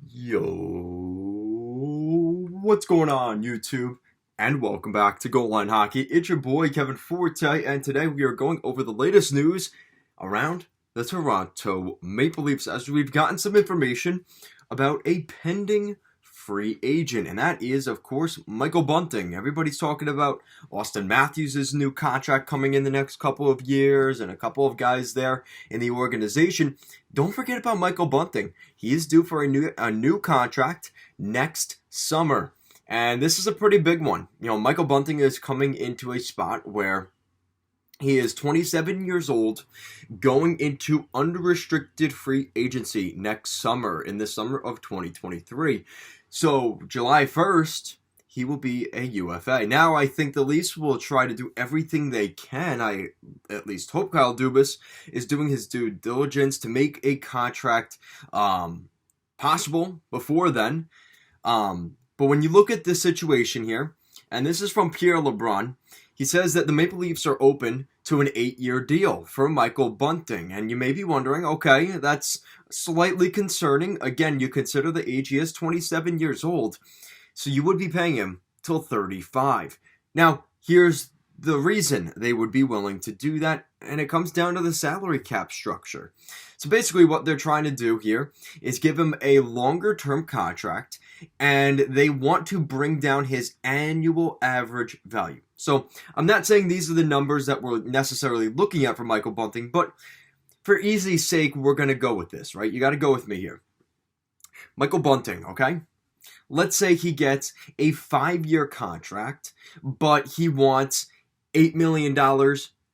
Yo, what's going on, YouTube? And welcome back to Goal Line Hockey. It's your boy Kevin Forte, and today we are going over the latest news around the Toronto Maple Leafs as we've gotten some information about a pending free agent, and that is, of course, Michael Bunting. Everybody's talking about Austin Matthews' new contract coming in the next couple of years and a couple of guys there in the organization. Don't forget about Michael Bunting. He is due for a new contract next summer. And this is a pretty big one. Michael Bunting is coming into a spot where he is 27 years old, going into unrestricted free agency next summer, in the summer of 2023. So, July 1st, he will be a UFA. Now, I think the Leafs will try to do everything they can. I at least hope Kyle Dubas is doing his due diligence to make a contract possible before then. But when you look at this situation here, and this is from Pierre LeBrun, he says that the Maple Leafs are open to an 8-year deal for Michael Bunting. And you may be wondering, okay, that's slightly concerning. Again, you consider the age. He is 27 years old, so you would be paying him till 35. Now, here's the reason they would be willing to do that, and it comes down to the salary cap structure. So basically what they're trying to do here is give him a longer term contract, and they want to bring down his annual average value. So I'm not saying these are the numbers that we're necessarily looking at for Michael Bunting, but for easy's sake, we're going to go with this, right? You got to go with me here. Michael Bunting, okay? Let's say he gets a 5-year contract, but he wants $8 million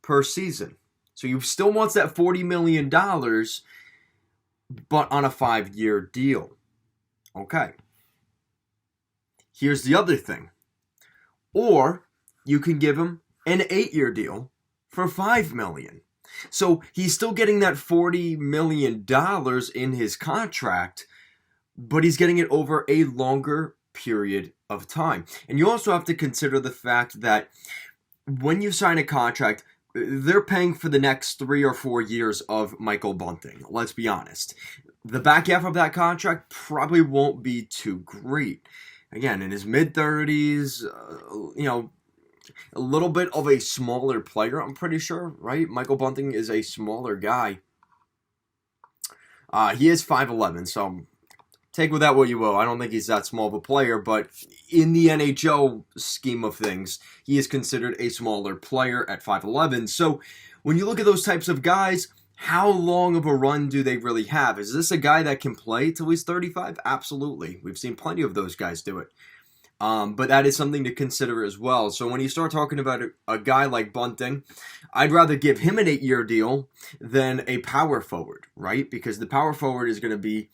per season. So he still wants that $40 million, but on a 5-year deal. Okay. Here's the other thing. Or you can give him an 8-year deal for $5 million. So he's still getting that $40 million in his contract, but he's getting it over a longer period of time. And you also have to consider the fact that when you sign a contract, they're paying for the next 3 or 4 years of Michael Bunting. Let's be honest. The back half of that contract probably won't be too great. Again, in his mid-30s, a little bit of a smaller player, I'm pretty sure, right? Michael Bunting is a smaller guy. He is 5'11", so take with that what you will. I don't think he's that small of a player, but in the NHL scheme of things, he is considered a smaller player at 5'11". So when you look at those types of guys, how long of a run do they really have? Is this a guy that can play till he's 35? Absolutely. We've seen plenty of those guys do it. But that is something to consider as well. So when you start talking about a guy like Bunting, I'd rather give him an 8-year deal than a power forward, right? Because the power forward is going to be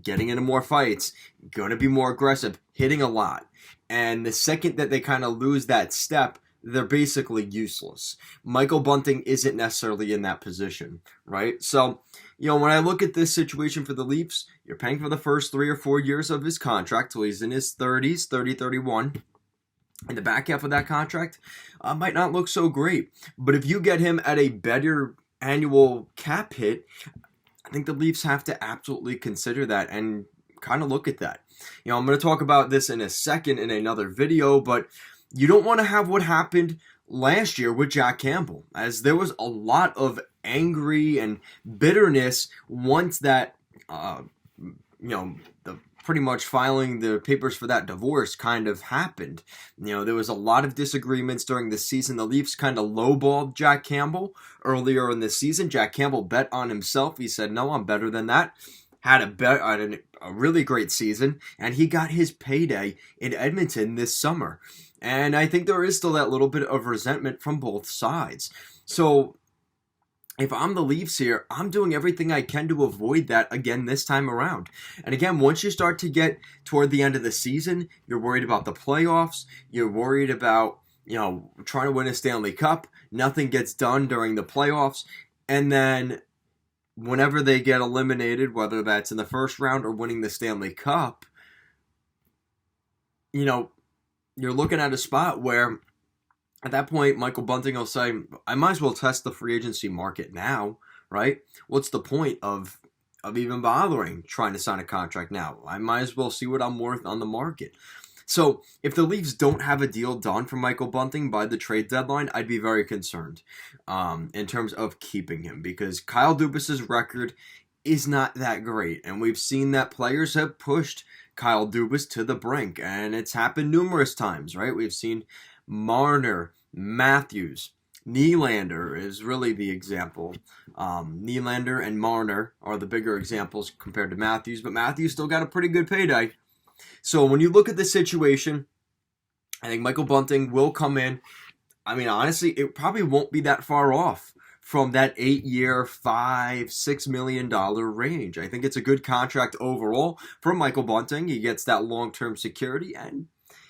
getting into more fights, going to be more aggressive, hitting a lot. And the second that they kind of lose that step, they're basically useless. Michael Bunting isn't necessarily in that position, right? So, when I look at this situation for the Leafs, you're paying for the first 3 or 4 years of his contract till he's in his 30s, 30, 31. And the back half of that contract might not look so great. But if you get him at a better annual cap hit, I think the Leafs have to absolutely consider that and kind of look at that. I'm going to talk about this in a second in another video, but you don't want to have what happened last year with Jack Campbell, as there was a lot of angry and bitterness once that, the pretty much filing the papers for that divorce kind of happened. There was a lot of disagreements during the season. The Leafs kind of lowballed Jack Campbell earlier in the season. Jack Campbell bet on himself. He said, no, I'm better than that. Had a really great season, and he got his payday in Edmonton this summer. And I think there is still that little bit of resentment from both sides. So if I'm the Leafs here, I'm doing everything I can to avoid that again this time around. And again, once you start to get toward the end of the season, you're worried about the playoffs. You're worried about, trying to win a Stanley Cup. Nothing gets done during the playoffs. And then whenever they get eliminated, whether that's in the first round or winning the Stanley Cup, you're looking at a spot where at that point, Michael Bunting will say, I might as well test the free agency market now, right? What's the point of of even bothering trying to sign a contract now. I might as well see what I'm worth on the market. So if the Leafs don't have a deal done for Michael Bunting by the trade deadline, I'd be very concerned in terms of keeping him, because Kyle Dubas's record is not that great, and we've seen that players have pushed Kyle Dubas to the brink, and it's happened numerous times, right? We've seen Marner, Matthews, Nylander is really the example. Nylander and Marner are the bigger examples compared to Matthews, but Matthews still got a pretty good payday. So when you look at the situation, I think Michael Bunting will come in. I mean, honestly, it probably won't be that far off from that 8-year, $5-6 million range. I think it's a good contract overall for Michael Bunting. He gets that long-term security, and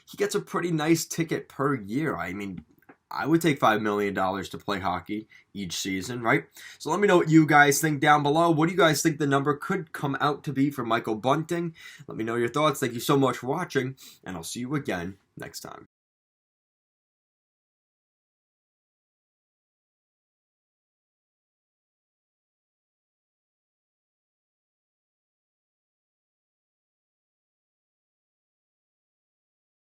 he gets a pretty nice ticket per year. I mean, I would take $5 million to play hockey each season, right? So let me know what you guys think down below. What do you guys think the number could come out to be for Michael Bunting? Let me know your thoughts. Thank you so much for watching, and I'll see you again next time.